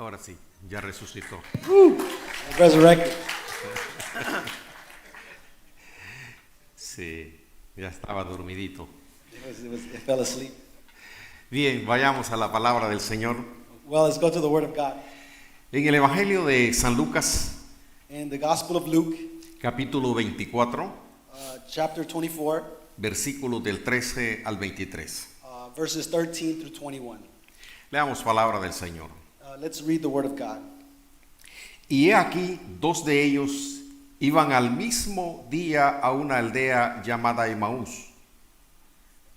Ahora sí, ya resucitó. Resurrected. Sí, ya estaba dormidito. It fell asleep. Bien, vayamos a la palabra del Señor. Well, let's go to the Word of God. En el Evangelio de San Lucas, In the Gospel of Luke, capítulo 24, chapter 24, versículos del 13 al 23. verses 13 through 21. Leamos palabra del Señor. Let's read the Word of God. Y he aquí, dos de ellos iban al mismo día a una aldea llamada Emaús,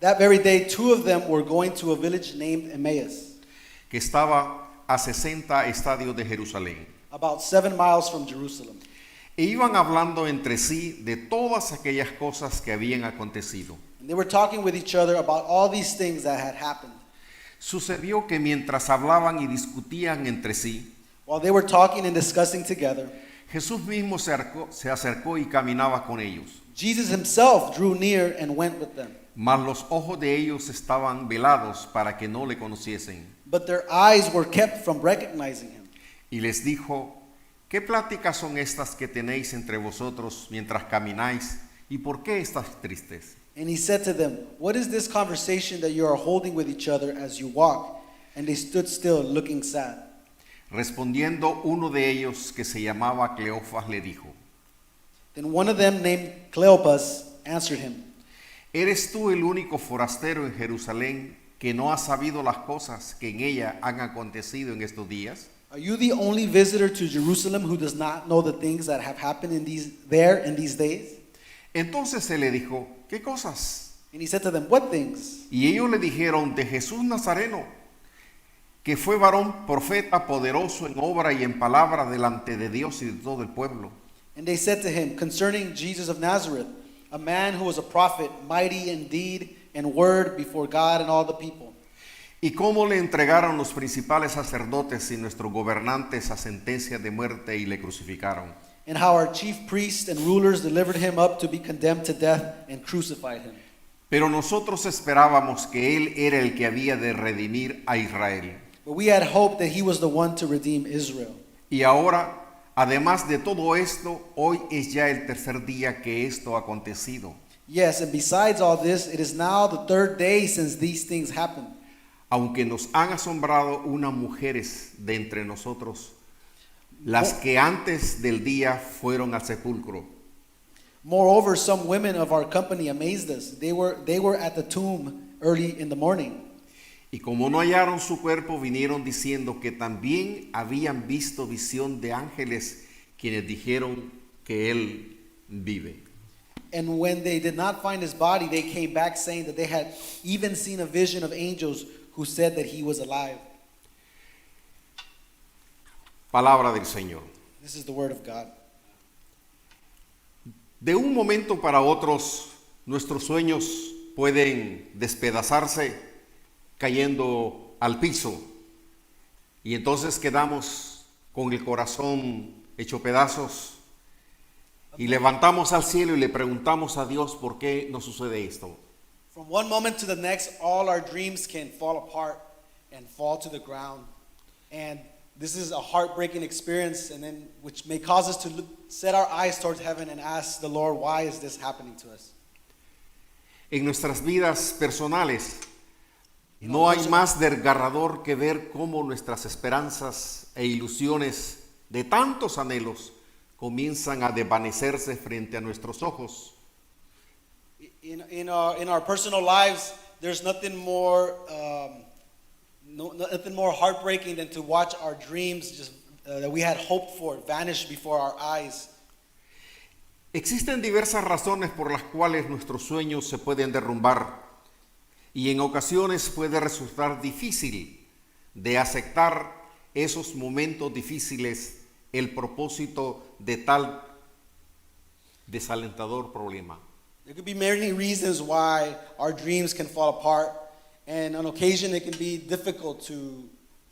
That very day, two of them were going to a village named Emmaus, que estaba a 60 estadios de Jerusalén. about 7 miles from Jerusalem. E iban hablando entre sí de todas aquellas cosas que habían acontecido. And they were talking with each other about all these things that had happened. Sucedió que mientras hablaban y discutían entre sí, While they were talking and discussing together, Jesús mismo se acercó y caminaba con ellos. Jesus himself drew near and went with them. Mas los ojos de ellos estaban velados para que no le conociesen. But their eyes were kept from recognizing him. Y les dijo, ¿qué pláticas son estas que tenéis entre vosotros mientras camináis? ¿Y por qué estáis tristes? And he said to them, "What is this conversation that you are holding with each other as you walk?" And they stood still, looking sad. Respondiendo uno de ellos, que se llamaba Cleofas, le dijo, Then one of them, named Cleopas, answered him, ¿eres tú el único forastero en Jerusalén que no ha sabido las cosas que en ella han acontecido en estos días? "Are you the only visitor to Jerusalem who does not know the things that have happened in these days?" Entonces se le dijo, ¿qué cosas? And he said to them, "What things?" Y ellos le dijeron, de Jesús Nazareno, que fue varón profeta poderoso en obra y en palabra delante de Dios y de todo el pueblo. And they said to him, "Concerning Jesus of Nazareth, a man who was a prophet, mighty in deed and word before God and all the people. Y cómo le entregaron los principales sacerdotes y nuestros gobernantes a sentencia de muerte y le crucificaron. And how our chief priests and rulers delivered him up to be condemned to death and crucified him. Pero nosotros esperábamos que él era el que había de redimir a Israel. But we had hoped that he was the one to redeem Israel. Y ahora, además de todo esto, hoy es ya el tercer día que esto ha acontecido. Yes, and besides all this, it is now the third day since these things happened. Aunque nos han asombrado unas mujeres de entre nosotros, las que antes del día fueron al sepulcro. Moreover, some women of our company amazed us. They were at the tomb early in the morning. Y como no hallaron su cuerpo, vinieron diciendo que también habían visto visión de ángeles, quienes dijeron que él vive. And when they did not find his body, they came back saying that they had even seen a vision of angels who said that he was alive. Palabra del Señor. This is the word of God. De un momento para otros, nuestros sueños pueden despedazarse cayendo al piso. Y entonces quedamos con el corazón hecho pedazos y levantamos al cielo y le preguntamos a Dios por qué nos sucede esto. From one moment to the next, all our dreams can fall apart and fall to the ground. And this is a heartbreaking experience, and then which may cause us to set our eyes towards heaven and ask the Lord, why is this happening to us? En nuestras vidas personales, no hay más desgarrador que ver cómo nuestras esperanzas e ilusiones de tantos anhelos comienzan a desvanecerse frente a nuestros ojos. In our personal lives, there's nothing more nothing more heartbreaking than to watch our dreams just that we had hoped for vanish before our eyes. Existen diversas razones por las cuales nuestros sueños se pueden derrumbar y en ocasiones puede resultar difícil de aceptar esos momentos difíciles el propósito de tal desalentador problema. There could be many reasons why our dreams can fall apart, and on occasion it can be difficult to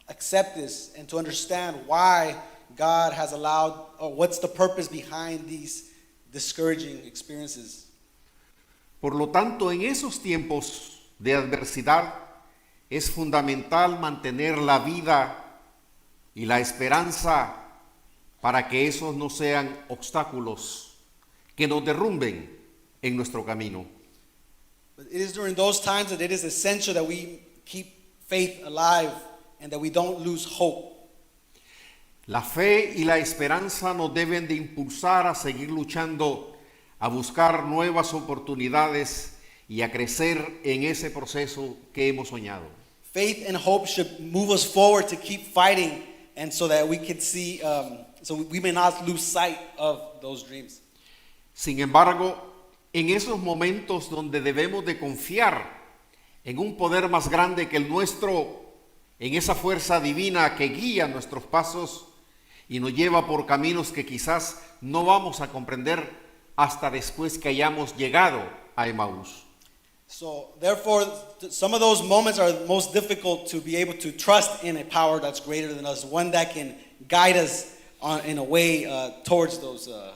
accept this and to understand why God has allowed, or what's the purpose behind these discouraging experiences. Por lo tanto, en esos tiempos de adversidad es fundamental mantener la vida y la esperanza para que esos no sean obstáculos que nos derrumben en nuestro camino. But it is during those times that it is essential that we keep faith alive and that we don't lose hope. La fe y la esperanza nos deben de impulsar a seguir luchando, a buscar nuevas oportunidades y a crecer en ese proceso que hemos soñado. Faith and hope should move us forward to keep fighting, and so that we can see, so we may not lose sight of those dreams. Sin embargo, en esos momentos donde debemos de confiar en un poder más grande que el nuestro, en esa fuerza divina que guía nuestros pasos y nos lleva por caminos que quizás no vamos a comprender hasta después que hayamos llegado a Emaús. So therefore, some of those moments are most difficult to be able to trust in a power that's greater than us, one that can guide us in a way towards the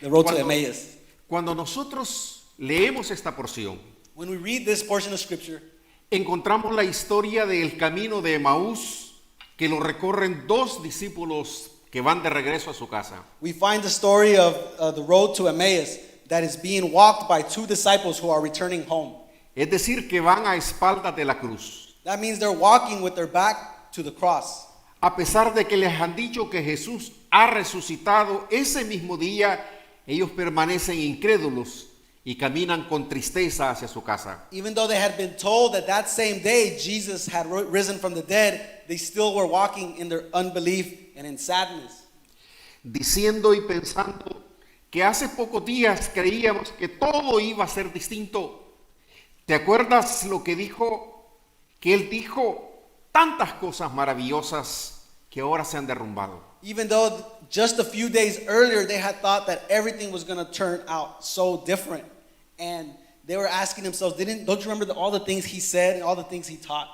road to Emmaus. Cuando nosotros leemos esta porción, When we read this portion of scripture, encontramos la historia del camino de Emaús que lo recorren dos discípulos que van de regreso a su casa. we find the story of the road to Emmaus that is being walked by two disciples who are returning home. Es decir, que van a espaldas de la cruz. That means they're walking with their back to the cross. A pesar de que les han dicho que Jesús ha resucitado ese mismo día, ellos permanecen incrédulos y caminan con tristeza hacia su casa. Even though they had been told that that same day Jesus had risen from the dead, they still were walking in their unbelief and in sadness, Diciendo y pensando que hace pocos días creíamos que todo iba a ser distinto. ¿Te acuerdas lo que dijo? Que Él dijo tantas cosas maravillosas que ahora se han derrumbado. even though just a few days earlier they had thought that everything was going to turn out so different. And they were asking themselves, don't you remember all the things he said and all the things he taught?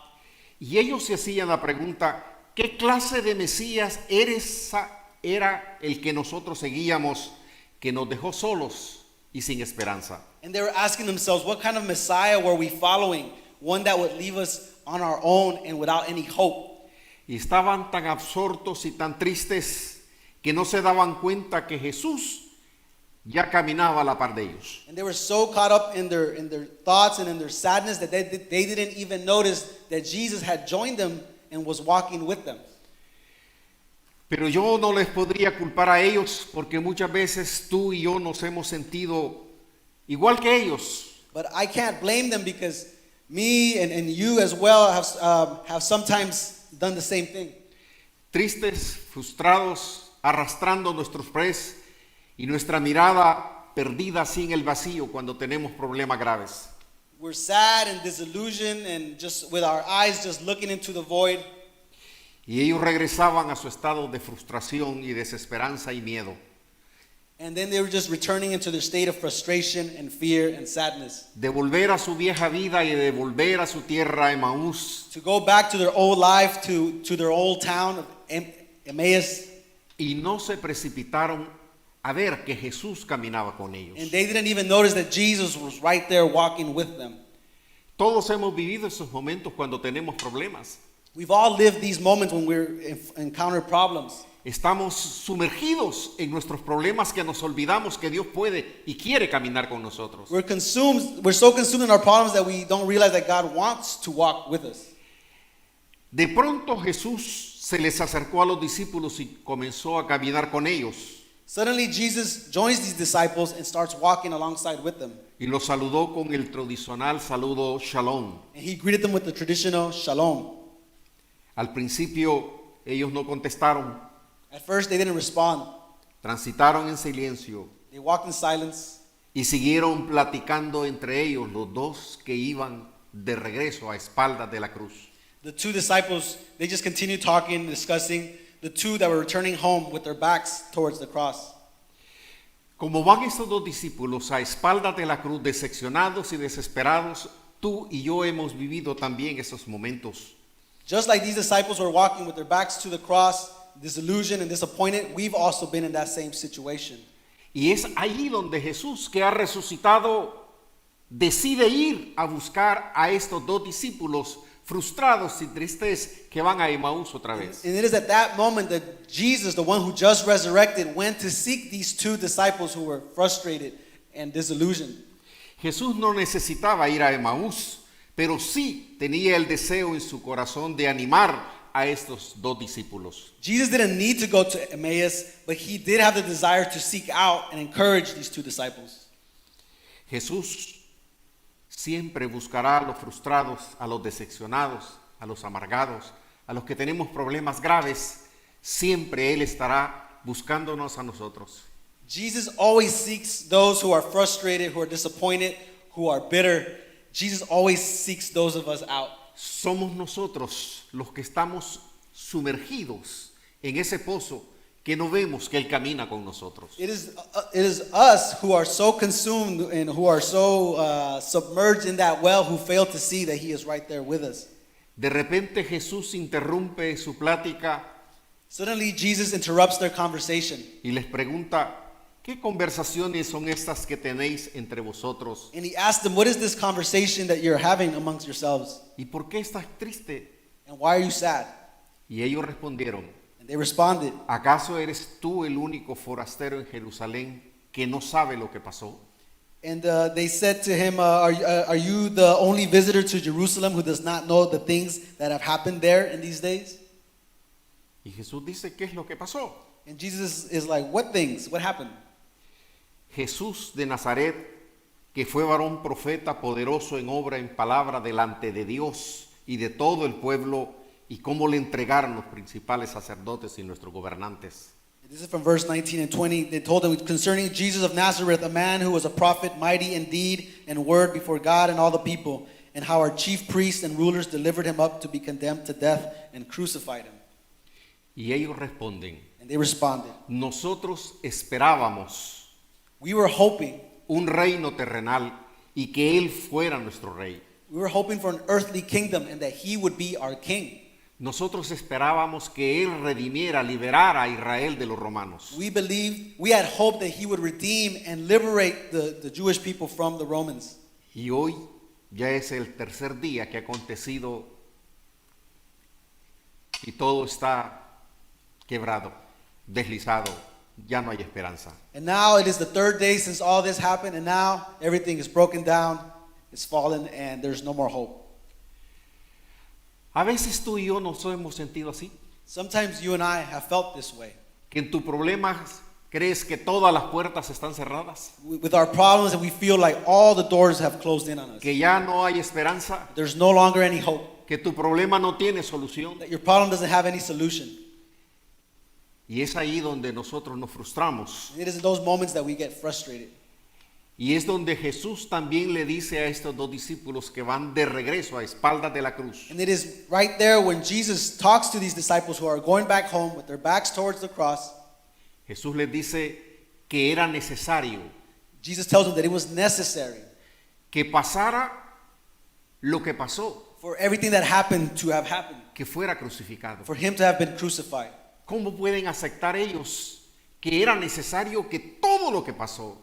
Y ellos se hacían la pregunta, ¿qué clase de Mesías era el que nosotros seguíamos, que nos dejó solos y sin esperanza? And they were asking themselves, what kind of Messiah were we following? One that would leave us on our own and without any hope. Y estaban tan absortos y tan tristes que no se daban cuenta que Jesús ya caminaba a la par de ellos. And they were so caught up in their thoughts and in their sadness that they didn't even notice that Jesus had joined them and was walking with them. Pero yo no les podría culpar a ellos porque muchas veces tú y yo nos hemos sentido igual que ellos. But I can't blame them because me and you as well have sometimes done the same thing. Tristes, frustrados, arrastrando nuestros pies y nuestra mirada perdida así en el vacío cuando tenemos problemas graves. We're sad and disillusioned and just with our eyes just looking into the void. Y ellos regresaban a su estado de frustración y desesperanza y miedo. And then they were just returning into their state of frustration and fear and sadness. De volver a su vieja vida y de volver a su tierra Emaús. To go back to their old life, to their old town of Emmaus. Y no se precipitaron a ver que Jesús caminaba con ellos. And they didn't even notice that Jesus was right there walking with them. Todos hemos vivido esos momentos cuando tenemos problemas. We've all lived these moments when we're encounter problems. Estamos sumergidos en nuestros problemas que nos olvidamos que Dios puede y quiere caminar con nosotros. We're so consumed in our problems that we don't realize that God wants to walk with us. De pronto Jesús se les acercó a los discípulos y comenzó a caminar con ellos. Suddenly Jesus joins these disciples and starts walking alongside with them. Y los saludó con el tradicional saludo Shalom. And he greeted them with the traditional shalom. Al principio ellos no contestaron, At first they didn't respond. transitaron en silencio They walked in silence y siguieron platicando entre ellos los dos que iban de regreso a espaldas de la cruz. The two disciples, they just continued talking, discussing, the two that were returning home with their backs towards the cross. Como van estos dos discípulos a espaldas de la cruz, decepcionados y desesperados, tú y yo hemos vivido también esos momentos. Just like these disciples were walking with their backs to the cross, disillusioned and disappointed, we've also been in that same situation. Y es allí donde Jesús, que ha resucitado, decide ir a buscar a estos dos discípulos frustrados y tristes, que van a Emaús otra vez. And it is at that moment that Jesus, the one who just resurrected, went to seek these two disciples who were frustrated and disillusioned. Jesús no necesitaba ir a Emaús, pero sí tenía el deseo en su corazón de animar a estos dos discípulos. Jesus didn't need to go to Emmaus, but he did have the desire to seek out and encourage these two disciples. Jesús siempre buscará a los frustrados, a los decepcionados, a los amargados, a los que tenemos problemas graves. Siempre Él estará buscándonos a nosotros. Jesus always seeks those who are frustrated, who are disappointed, who are bitter. Jesus always seeks those of us out. Somos nosotros los que estamos sumergidos en ese pozo que no vemos que Él camina con nosotros. It is us who are so consumed and who are so submerged in that well who fail to see that He is right there with us. De repente Jesús interrumpe su plática Suddenly Jesus interrupts their conversation y les pregunta, ¿qué conversaciones son estas que tenéis entre vosotros? and He asks them, what is this conversation that you're having amongst yourselves? ¿Y por qué estás triste? And why are you sad? Y ellos respondieron, And they responded, ¿acaso eres tú el único forastero en Jerusalén que no sabe lo que pasó? and they said to him, are you the only visitor to Jerusalem who does not know the things that have happened there in these days? Y Jesús dice, ¿qué es lo que pasó? And Jesus is like, what things? What happened? Jesús de Nazaret, que fue varón profeta, poderoso en obra, en palabra, delante de Dios y de todo el pueblo, y cómo le entregaron los principales sacerdotes y nuestros gobernantes. This is from verse 19 and 20. They told him concerning Jesus of Nazareth, a man who was a prophet, mighty in deed and word before God and all the people, and how our chief priests and rulers delivered him up to be condemned to death and crucified him. Y ellos responden, And they responded, nosotros esperábamos we were hoping un reino terrenal y que Él fuera nuestro rey. for an earthly kingdom and that he would be our king. Nosotros esperábamos que Él redimiera, liberara a Israel de los romanos. We had hoped that he would redeem and liberate the Jewish people from the Romans. Y hoy ya es el tercer día que ha acontecido y todo está quebrado, deslizado, ya no hay esperanza. And now it is the third day since all this happened, and now everything is broken down, it's fallen, and there's no more hope. A veces tú y yo nos hemos sentido así, Sometimes you and I have felt this way. que en tu problema crees que todas las puertas están cerradas, With our problems, and we feel like all the doors have closed in on us. que ya no hay esperanza, There's no longer any hope, que tu problema no tiene solución. that your problem doesn't have any solution. Y es ahí donde nosotros nos frustramos. And it is in those moments that we get frustrated. Y es donde Jesús también le dice a estos dos discípulos que van de regreso a espaldas de la cruz, And it is right there when Jesus talks to these disciples who are going back home with their backs towards the cross. Jesús les dice que era necesario Jesus tells them that it was necessary que pasara lo que pasó, for everything that happened to have happened, que fuera crucificado. for him to have been crucified. ¿Cómo pueden aceptar ellos que era necesario que todo lo que pasó,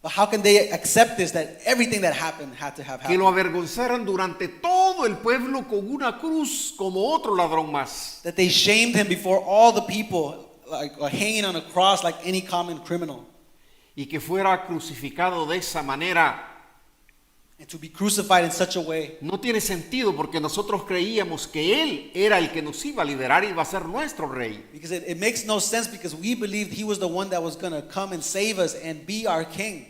But how can they accept this, that everything that happened had to have que lo happened? avergonzaran durante todo el pueblo con una cruz como otro ladrón más? That they shamed him before all the people, like hanging on a cross like any common criminal. Y que fuera crucificado de esa manera And to be crucified in such a way, no tiene sentido, porque nosotros creíamos que Él era el que nos iba a liberar y iba a ser nuestro rey. because it makes no sense, because we believed he was the one that was going to come and save us and be our king.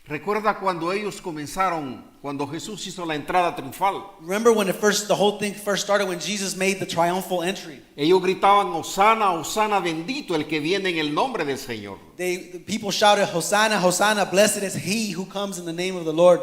Recuerda cuando ellos comenzaron, cuando Jesús hizo la entrada triunfal. Remember when the whole thing first started, when Jesus made the triumphal entry. Ellos gritaban, Hosana, Hosana, bendito el que viene en el nombre del Señor. The people shouted, Hosanna, Hosanna, blessed is he who comes in the name of the Lord.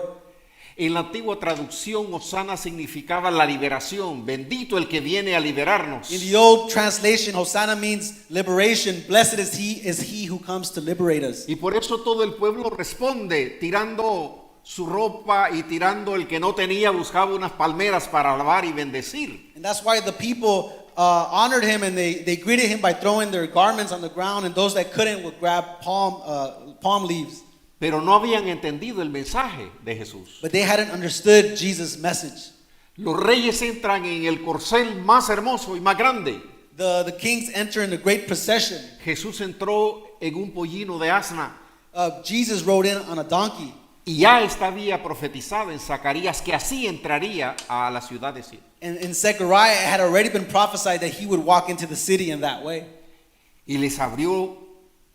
En la antigua traducción, Hosana significaba la liberación. Bendito el que viene a liberarnos. In the old translation, Hosanna means liberation. Blessed is he who comes to liberate us. Y por eso todo el pueblo responde, tirando su ropa y tirando el que no tenía, buscaba unas palmeras para alabar y bendecir. And that's why the people honored him, and they greeted him by throwing their garments on the ground, and those that couldn't would grab palm leaves. Pero no habían entendido el mensaje de Jesús. But they hadn't understood Jesus' message. Los reyes entran en el corcel más hermoso y más grande. The kings enter in a great procession. Jesús entró en un pollino de asna. Jesus rode in on a donkey. Y ya había profetizado en Zacarías que así entraría a la ciudad de Sion. And in Zechariah, it had already been prophesied that he would walk into the city in that way. Y les abrió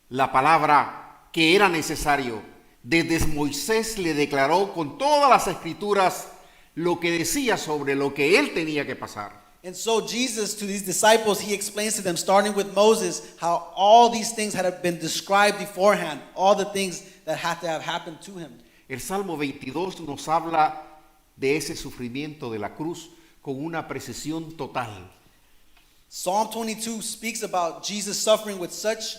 la palabra que era necesario. Desde Moisés le declaró con todas las escrituras lo que decía sobre lo que él tenía que pasar. And so Jesus, to these disciples, he explains to them, starting with Moses, how all these things had been described beforehand, all the things that had to have happened to him. El Salmo 22 nos habla de ese sufrimiento de la cruz con una precisión total. Psalm 22 speaks about Jesus suffering with such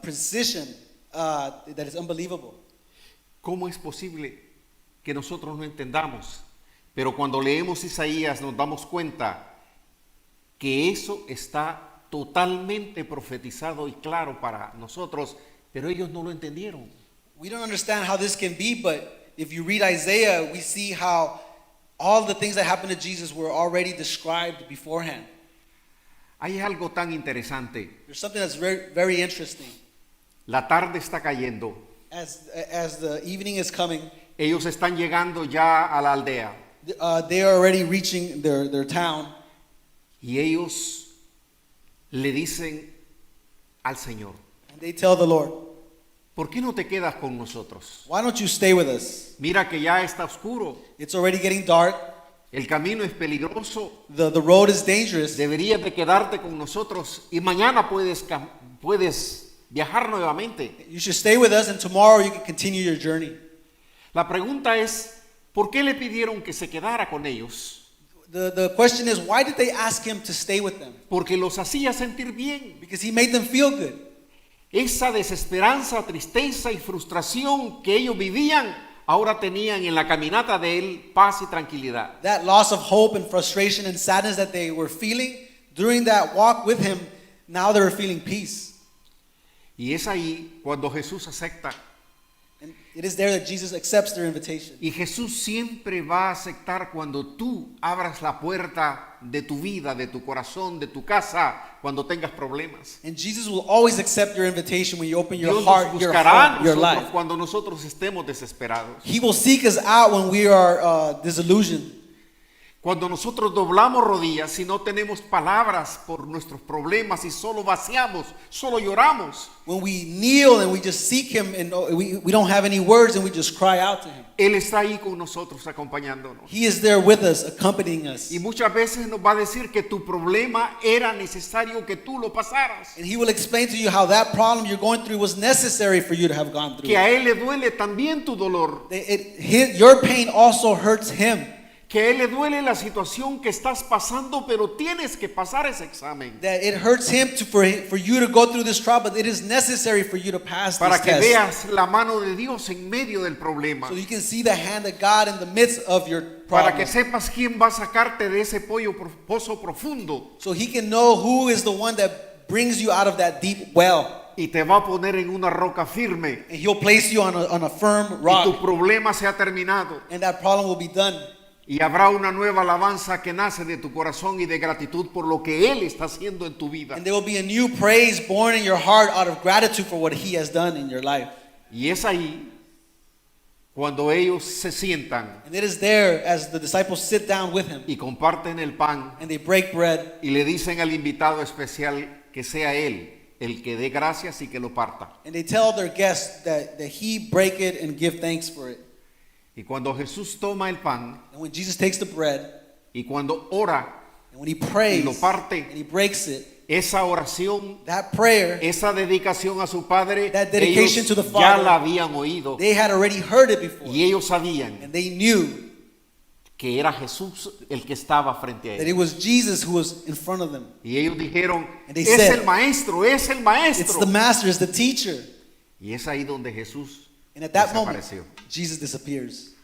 precision that is unbelievable. ¿Cómo es posible que nosotros no entendamos? Pero cuando leemos Isaías nos damos cuenta que eso está totalmente profetizado y claro para nosotros, pero ellos no lo entendieron. We don't understand how this can be, but if you read Isaiah, we see how all the things that happened to Jesus were already described beforehand. Hay algo tan interesante. There's something that's very, very interesting. La tarde está cayendo. As the evening is coming, Ellos están llegando ya a la aldea. they are already reaching their town. Y ellos le dicen al Señor, And they tell the Lord, ¿por qué no te quedas con nosotros? why don't you stay with us? Mira que ya está oscuro. It's already getting dark. El camino es peligroso. The road is dangerous. Deberías de quedarte con nosotros y mañana puedes viajar nuevamente. You should stay with us, and tomorrow you can continue your journey. La pregunta es, ¿por qué le pidieron que se quedara con ellos? The question is, why did they ask him to stay with them? Porque los hacía sentir bien. Because he made them feel good. Esa desesperanza, tristeza y frustración que ellos vivían, ahora tenían en la caminata de él paz y tranquilidad. That loss of hope and frustration and sadness that they were feeling during that walk with him, now they were feeling peace. Y es ahí cuando Jesús acepta. And it is there that Jesus accepts their invitation. Y Jesús siempre va a aceptar cuando tú abras la puerta de tu vida, de tu corazón, de tu casa, cuando tengas problemas. And Jesus will always accept your invitation when you open your Dios heart, nos your buscará a home, your nosotros life. cuando nosotros estemos desesperados. He will seek us out when we are disillusioned. Cuando nosotros doblamos rodillas y no tenemos palabras por nuestros problemas y solo vaciamos, solo lloramos. When we kneel and we just seek him and we don't have any words and we just cry out to him. Él está ahí con nosotros acompañándonos. He is there with us, accompanying us. Y muchas veces nos va a decir que tu problema era necesario que tú lo pasaras. And he will explain to you how that problem you're going through was necessary for you to have gone through. Que a Él le duele también tu dolor. Your pain also hurts him. Que a Él le duele la situación que estás pasando, pero tienes que pasar ese examen. That it hurts him for you to go through this trial, but it is necessary for you to pass Para this que test. veas la mano de Dios en medio del problema. So you can see the hand of God in the midst of your Para que problem. sepas quién va a sacarte de ese pozo profundo. So he can know who is the one that brings you out of that deep well. Y te va a poner en una roca firme. And he'll place you on a firm Y tu rock. problema se ha terminado. And that problem will be done. Y habrá una nueva alabanza que nace de tu corazón y de gratitud por lo que Él está haciendo en tu vida. And there will be a new praise born in your heart out of gratitude for what he has done in your life. Y es ahí cuando ellos se sientan And it is there as the disciples sit down with him y comparten el pan and they break bread y le dicen al invitado especial que sea Él el que dé gracias y que lo parta. and they tell their guests that he break it and give thanks for it. Y cuando Jesús toma el pan And when Jesus takes the bread y cuando ora, and when he prays y lo parte, and he breaks it, esa oración, that prayer, esa dedicación a su Padre, That dedication ellos to the ya Father, la habían oído they had already heard it before. y ellos sabían And they knew que era Jesús el que estaba frente a that ellos. it was Jesus who was in front of them. Y ellos dijeron, And they es said, el maestro, es el It's maestro. the master, it's the teacher. Y es ahí donde Jesús And at that moment, desapareció. Jesus disappears.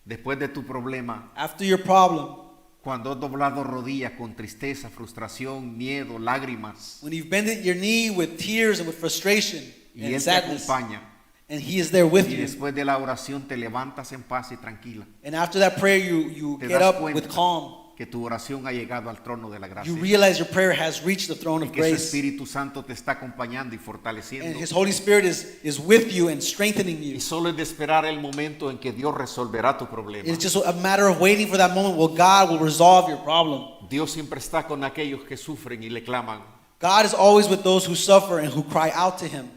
Después de tu problema, After your problem, cuando has doblado rodillas con tristeza, frustración, miedo, lágrimas, when you've bended your knee with tears and with frustration y and Él te sadness, acompaña, and He is there with Y you. después de la oración te levantas en paz y tranquila. And after that prayer, you Te get das up with cuenta calm. que tu oración ha llegado al trono de la gracia. You realize your prayer has reached the throne Y of que su grace. Espíritu Santo te está acompañando y And fortaleciendo. His Holy Spirit is with you and strengthening you. Y solo es de esperar el momento en que Dios resolverá tu problema. It's just a matter of waiting for that moment where God will resolve your problem. Dios siempre está con aquellos que sufren y le claman. God is always with those who suffer and who cry out to Him.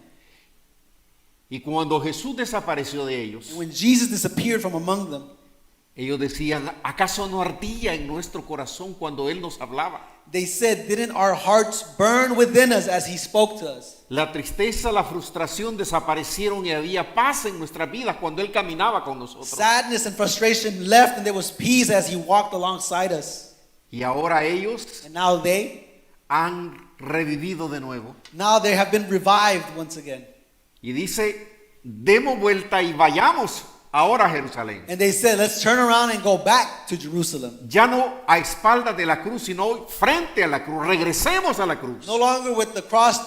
Y cuando Jesús desapareció de ellos, And when Jesus disappeared from among them, ellos decían, ¿acaso no ardía en nuestro corazón cuando Él nos hablaba? they said, didn't our hearts burn within us as He spoke to us? La tristeza, la frustración desaparecieron y había paz en nuestras vidas cuando Él caminaba con nosotros. Sadness and frustration left and there was peace as He walked alongside us. Y ahora ellos And now han revivido de nuevo. they have been revived once again. Y dice, demos vuelta y vayamos ahora a Jerusalén. And they said, let's turn around and go back to Jerusalem. Ya no a espaldas de la cruz, sino frente a la cruz. Regresemos a la cruz. No longer with the cross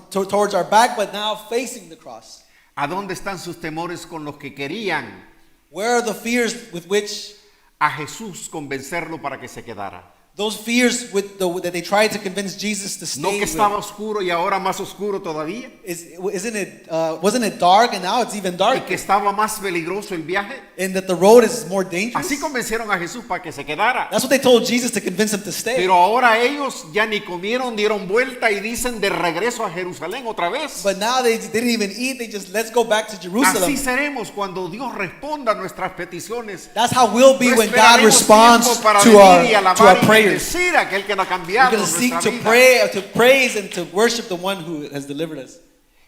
towards our back, but now facing the cross. ¿A dónde están sus temores con los que querían Where are the fears with which a Jesús convencerlo para que se quedara? those fears that they tried to convince Jesus to ¿No stay que estaba with? oscuro y ahora más oscuro todavía? Wasn't it dark and now it's even ¿Y darker? que estaba más peligroso el viaje? And that the road is more dangerous? Así convencieron a Jesús para que se quedara. That's what they told Jesus to convince him to stay. Pero ahora ellos ya ni comieron, dieron vuelta y dicen de regreso a Jerusalén otra vez. But now they didn't even eat. They just, let's go back to Jerusalem. Así seremos cuando Dios responda a nuestras peticiones. That's how we'll be No when God esperaremos responds tiempo para to venir y our alabar y prayers. bendecir a aquel que nos ha We're cambiado going to seek nuestra to vida. pray, to praise and to worship the one who has delivered us.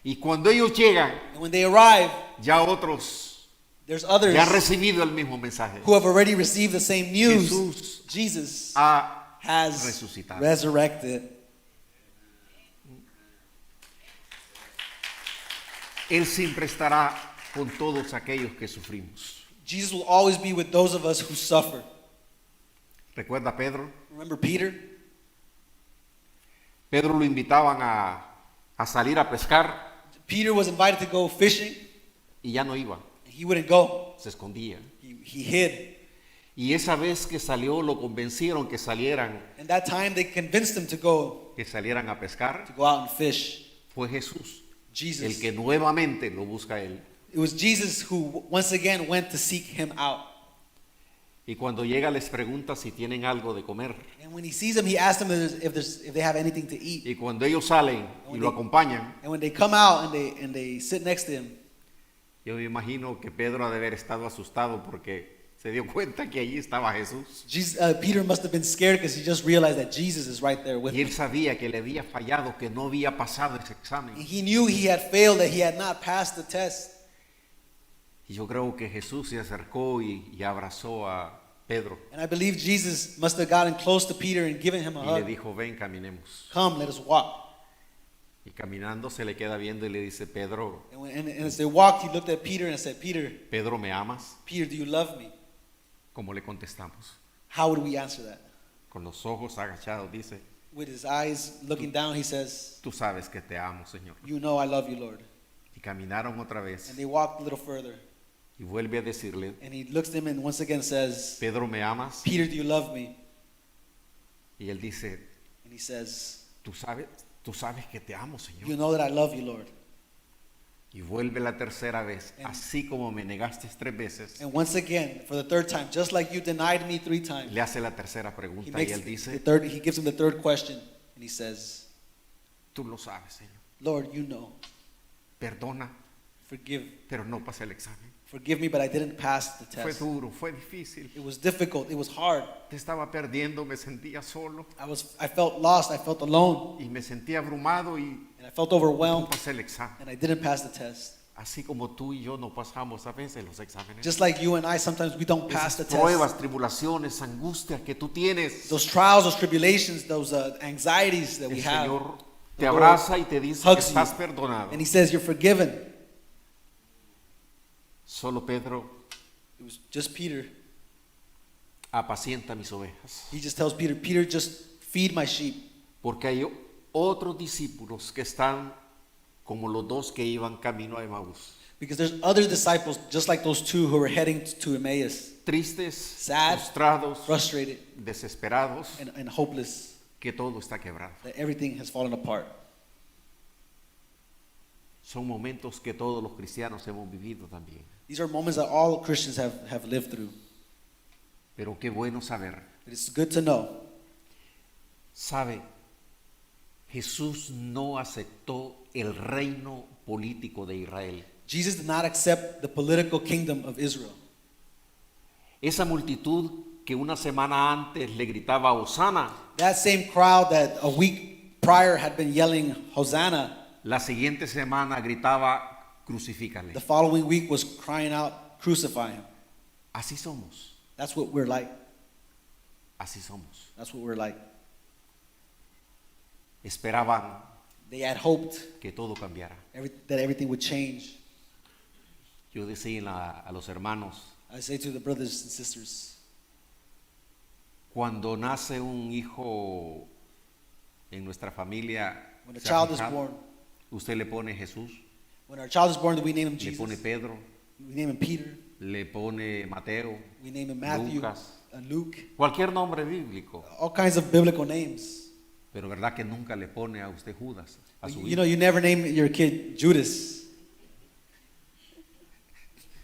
Y cuando ellos llegan, And when they arrive, ya otros there's others ya han recibido el mismo mensaje. who have already received the same news. Jesús Jesus ha has resucitado. resurrected. Él siempre estará con todos aquellos que sufrimos. Jesus will always be with those of us who suffer. ¿Recuerda a Pedro? Remember Peter? Pedro lo invitaban a salir a pescar Peter was invited to go fishing. y ya no iba, He wouldn't go. se escondía. He hid. Y esa vez que salió lo convencieron que salieran And that time they convinced him to go a pescar. out and fish. Fue Jesús Jesus. el que nuevamente lo busca a él. It was Jesus who once again went to seek him out. Y cuando llega les pregunta si tienen algo de comer. And when he sees him, he asks them if they have anything to eat. Y cuando ellos salen y lo acompañan, And when they come out and they sit next to him, yo me imagino que Pedro ha de haber estado asustado porque se dio cuenta que allí estaba Jesús. Peter must have been scared because he just realized that Jesus is right there with Y him. él sabía que le había fallado, que no había pasado ese And examen. he knew he had failed, that he had not passed the test. Y yo creo que Jesús se acercó y abrazó a Pedro And I believe Jesus must have gotten close to Peter and given him a y le hug. dijo, ven, caminemos. Come, let us walk. Y caminando se le queda viendo y le dice, Pedro, And as they walked, he looked at Peter and said, Pedro, ¿me amas? Peter, do you love me? ¿Cómo le contestamos? How would we answer that? Con los ojos agachados dice, With his eyes looking down, he says, tú sabes que te amo, Señor. you know I love you, Lord. Y caminaron otra vez And they walked a little further. y vuelve a decirle, And he looks at him and once again says, Pedro, ¿me amas? Peter, do you love me? Y él dice, And he says, tú sabes que te amo, Señor. you know that I love you, Lord. Y vuelve la tercera vez, And- así como me negaste 3 veces. And once again, for the third time, just like you denied me 3 times, Le hace la tercera he pregunta y makes él dice, he gives him the third question, and he says, tú lo sabes, Señor. Lord, you know, Perdona, forgive pero no pasé el examen. me, but I didn't pass the Fue test. duro, fue difícil. It was difficult, it was hard. Te estaba perdiendo, me sentía solo I felt lost, I felt alone, y me sentía abrumado y and I felt no overwhelmed, pasé el examen. and I didn't pass the test. Así como tú y yo no pasamos a veces los exámenes. Just like you and I, sometimes we don't pass the Esas pruebas, test. tribulaciones, angustias que tú tienes. Those trials, those tribulations, those anxieties that we El have. Señor The te Lord abraza y te dice que hugs you. estás perdonado. And he says, you're forgiven. Solo Pedro It was just Peter. apacienta mis ovejas. He just tells Peter, Peter, just feed my sheep. Porque hay otros discípulos que están como los 2 que iban camino a Emaús. Because there's other disciples just like those two who were heading to Emmaus, tristes, sad, frustrados, frustrated, desesperados, and hopeless, que todo está quebrado. that everything has fallen apart. Son momentos que todos los cristianos hemos vivido también. These are moments that all Christians have lived through. Pero qué bueno saber. But it's good to know. Sabe, Jesús no aceptó el reino político de Israel. Jesus did not accept the political kingdom of Israel. Esa multitud que una semana antes le gritaba Hosana, That same crowd that a week prior had been yelling Hosanna, la siguiente semana gritaba crucifícale. the following week was crying out, crucify him. Así somos, That's what we're like. así somos. That's what we're like. Esperaban They had hoped que todo cambiara. that everything would change. Yo decía a los hermanos, I say to the brothers and sisters, cuando nace un hijo en nuestra familia, when a ¿se ha child is fijado? born, Usted le pone Jesús, when our child is born, we name him le pone Jesus. Pedro, We name him Peter. le pone Mateo, We name him Matthew, Lucas, Luke, cualquier nombre bíblico. all kinds of biblical names. Pero verdad que nunca le pone a usted Judas, a su You hijo. know, you never name your kid Judas.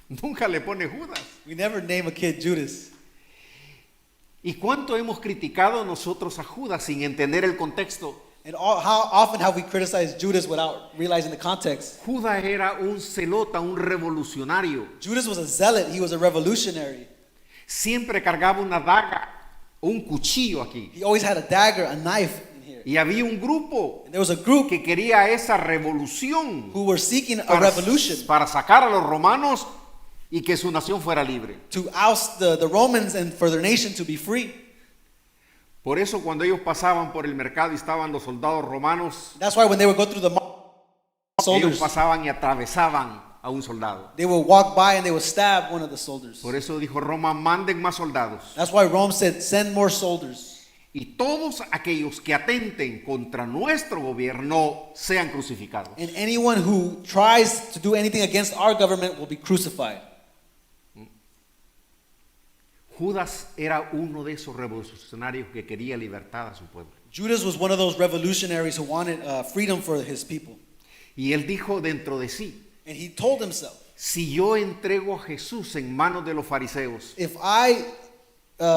Nunca le pone Judas. We never name a kid Judas. ¿Y cuánto hemos criticado nosotros a Judas sin entender el contexto? And how often have we criticized Judas without realizing the context? Judas era un celota, un revolucionario. Judas was a zealot. He was a revolutionary. Siempre cargaba una daga, un cuchillo aquí. He always had a dagger, a knife in here. Y había un grupo And there was a group que quería esa revolución who were seeking a para, revolution para sacar a los romanos y que su nación fuera libre. to oust the Romans and for their nation to be free. Por eso cuando ellos pasaban por el mercado y estaban los soldados romanos, That's why when they would go through the ellos soldiers, pasaban y atravesaban a un soldado. they would walk by and they would stab one of the soldiers. Por eso dijo Roma, manden más soldados. That's why Rome said, send more soldiers. Y todos aquellos que atenten contra nuestro gobierno sean crucificados. And anyone who tries to do anything against our government will be crucified. Judas era uno de esos revolucionarios que quería libertad a su pueblo. Judas was one of those revolutionaries who wanted freedom for his people. Y él dijo dentro de sí, And he told himself, si yo entrego a Jesús en manos de los fariseos, if I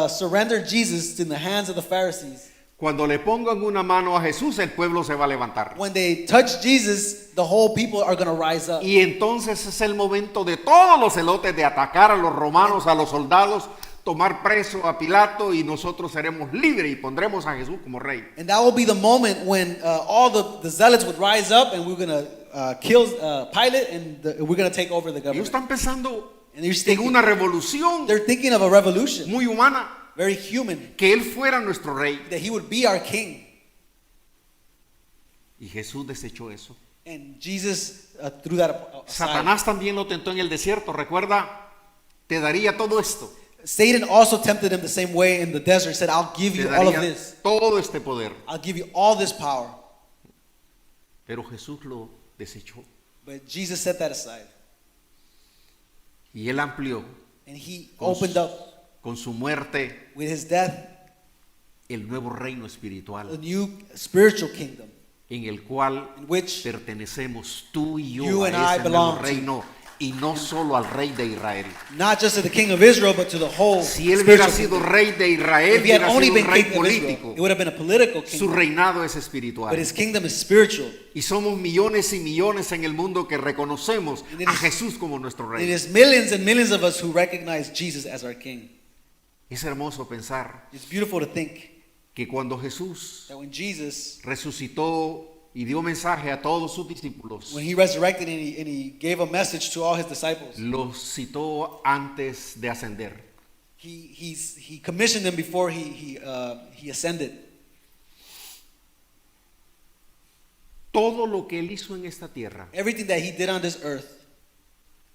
surrender Jesus in the hands of the Pharisees, cuando le pongan una mano a Jesús, el pueblo se va a levantar. when they touch Jesus, the whole people are going to rise up. Y entonces es el momento de todos los celotes de atacar a los romanos, a los soldados, tomar preso a Pilato y nosotros seremos libres y pondremos a Jesús como rey. And that will be the moment when all the zealots would rise up and we're going to kill Pilate and we're going to take over the Ellos government. están pensando And they're en thinking, una revolución they're thinking of a revolution, muy humana, very human, que él fuera nuestro rey. that he would be our king. Y Jesús desechó eso. And Jesus threw that aside. Satanás también lo tentó en el desierto. Recuerda, te daría todo esto. Satan also tempted him the same way in the desert. Said, I'll give Te you all of daría this. todo este poder. I'll give you all this power. Pero Jesús lo desechó. But Jesus set that aside. Y él amplió And he con opened up con su muerte with his death el nuevo reino a espiritual new spiritual kingdom en el cual in which pertenecemos tú y yo You a and I ese nuevo belong to. reino y no solo al rey de Israel. not just to the king of Israel, but to the whole Si él hubiera spiritual sido kingdom. rey de Israel, If he had hubiera only sido been un rey king of Israel, político. it would have been a political Su kingdom. reinado es But espiritual. his kingdom is spiritual. Y somos millones y millones en el mundo que reconocemos And it a is- Jesús como nuestro And it rey. is millions and millions of us who recognize Jesus as our king. Es hermoso pensar It's beautiful to think que cuando Jesús that when Jesus, resucitó y dio mensaje a todos sus discípulos, when he resurrected and he gave a message to all his disciples, los citó antes de ascender. he commissioned them before he ascended. Todo lo que él hizo en esta tierra, Everything that he did on this earth,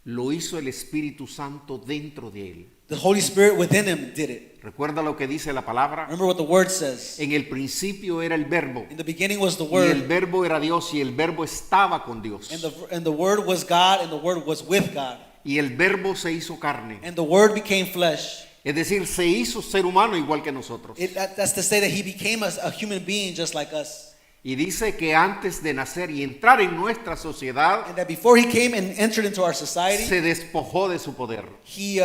lo hizo el Espíritu Santo dentro de él. The Holy Spirit within him did it. Recuerda lo que dice la palabra. Remember what the word says. En el principio era el verbo. In the beginning was the Y el word, verbo era Dios y el verbo estaba con Dios. and the word was God, and the word was with God. Y el verbo se hizo carne. And the word became flesh. Es decir, se hizo ser humano igual que nosotros. That's to say that he became a human being just like us. Y dice que antes de nacer y entrar en nuestra sociedad, And that before he came and entered into our society, se despojó de su poder. he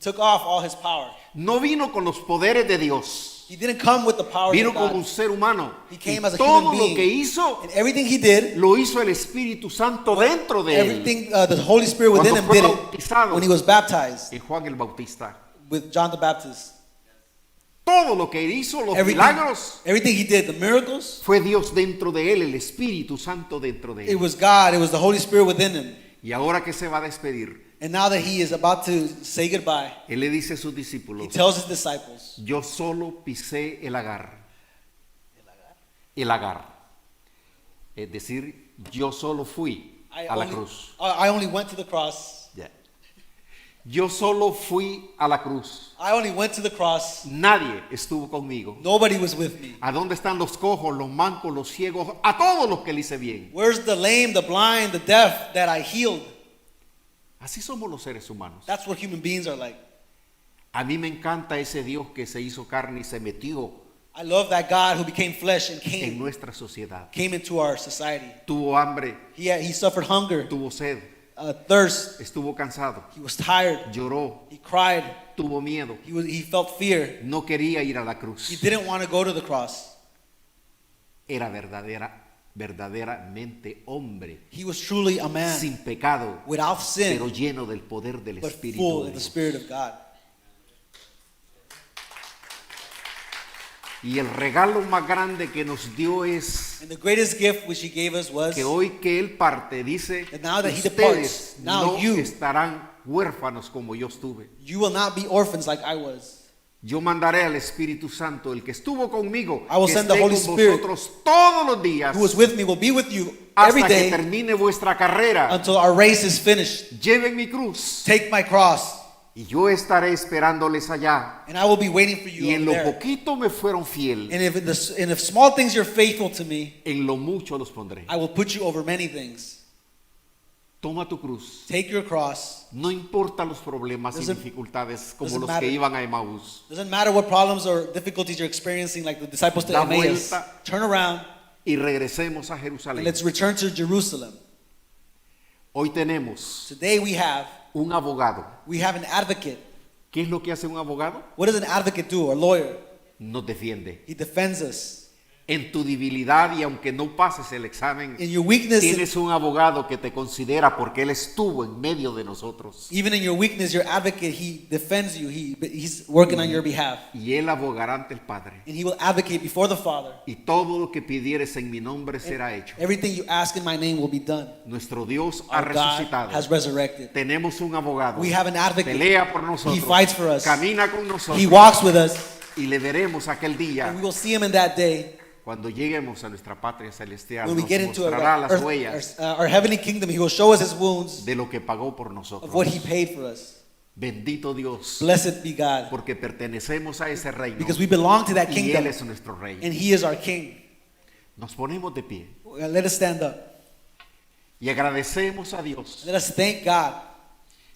took off all his power. No vino con los poderes de Dios. He didn't come with the power Vino of como God. un ser humano. He Y came as a todo human lo being. que hizo, And everything he did, lo hizo el Espíritu Santo dentro de él. everything the Holy Spirit within Cuando him fue did bautizado. it when he was baptized En Juan el Bautista. with John the Baptist. Todo lo que hizo, los milagros, Everything he did, the miracles, fue Dios dentro de él, el Espíritu Santo dentro de it él. was God, it was the Holy Spirit within him. Y ahora que se va a despedir, And now that he is about to say goodbye, él le dice a sus he discípulos, tells his disciples, yo solo pisé el agar. El agar. Es decir, yo solo fui a la cruz. I only went to the cross. Ya. Yo solo fui a la cruz. I only went to the cross. Nadie estuvo conmigo. Nobody was with me. ¿A dónde están los cojos, los mancos, los ciegos? A todos los que le hice bien. Where's the lame, the blind, the deaf that I healed? Así somos los seres humanos. That's what human beings are like. A mí me encanta ese Dios que se hizo carne y se metió I love that God who became flesh and en came nuestra sociedad. into our society. Tuvo hambre, He suffered hunger, tuvo sed, thirst. estuvo cansado, He was tired. lloró, He cried. tuvo miedo, He felt fear. no quería ir a la He cruz. didn't want to go to the cross. Era verdaderamente hombre, He was truly a man sin pecado, without pero sin, lleno del poder del but Espíritu full de of the Dios. Spirit of God. Y el regalo más grande que nos dio es And the greatest gift which he gave us was que hoy que Él parte, dice, that now that he ustedes departs, now no you- estarán huérfanos como yo estuve. you will not be orphans like I was. Yo mandaré al Espíritu Santo, el que estuvo conmigo, I will que send the esté Holy con Spirit, vosotros todos los días Who is with me will be with you every hasta que day termine vuestra carrera. until our race is finished. Lleven mi cruz Take my cross, y yo estaré esperándoles allá. and I will be waiting for you Y en over lo there. poquito me fueron fiel, And if small things you're faithful to me, en lo mucho los pondré. I will put you over many things. Toma tu cruz. Take your cross. No importa los problemas y Doesn't- dificultades como doesn't los matter. que iban a Emaús. Doesn't matter what problems or difficulties you're experiencing, like the disciples to Da Emmaus. vuelta. Turn around Y regresemos a and Jerusalén. let's return to Jerusalem. Hoy tenemos Today we have un abogado. an advocate. ¿Qué es lo que hace un abogado? What does an advocate do? A lawyer. Nos defiende. He defends us. En tu debilidad y aunque no pases el examen, In your weakness, tienes un abogado que te considera porque él estuvo en medio de nosotros. even in your weakness, your advocate, he defends you. He's working on your behalf. Y él abogará ante el Padre. And he will advocate before the Father. Y todo lo que pidieres en mi nombre será hecho. Everything you ask in my name will be done. Nuestro Dios ha Our God resucitado. has resurrected. Tenemos un abogado. We have an advocate. Pelea por nosotros. He fights for us. Camina con nosotros. He walks with us. Y le veremos aquel And we día will see him in that day cuando lleguemos a nuestra patria celestial. when we Nos get into mostrará las our, huellas our heavenly kingdom. He will show us his wounds de lo que pagó por of nosotros. what he paid for us. Bendito Dios, Blessed be God. porque pertenecemos a ese reino Because we belong to that y kingdom. Él es nuestro rey. And he is our king. Nos ponemos de pie Let us stand up. y agradecemos a Dios. Let us thank God.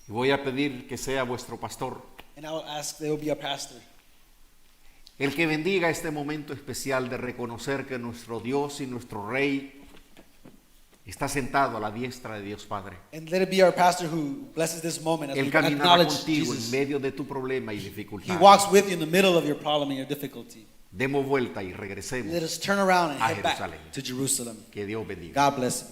Y voy a pedir que sea vuestro pastor And I will ask there will be a pastor. el que bendiga este momento especial de reconocer que nuestro Dios y nuestro Rey está sentado a la diestra de Dios Padre. And let it be our pastor who blesses this moment as Él we caminará acknowledge contigo en Jesus. medio de tu problema y He dificultad. walks with you in the middle of your problem and your difficulty. Demos vuelta y regresemos. Let us turn around and A head back Jerusalén. to Jerusalem. Que Dios bendiga. God bless you.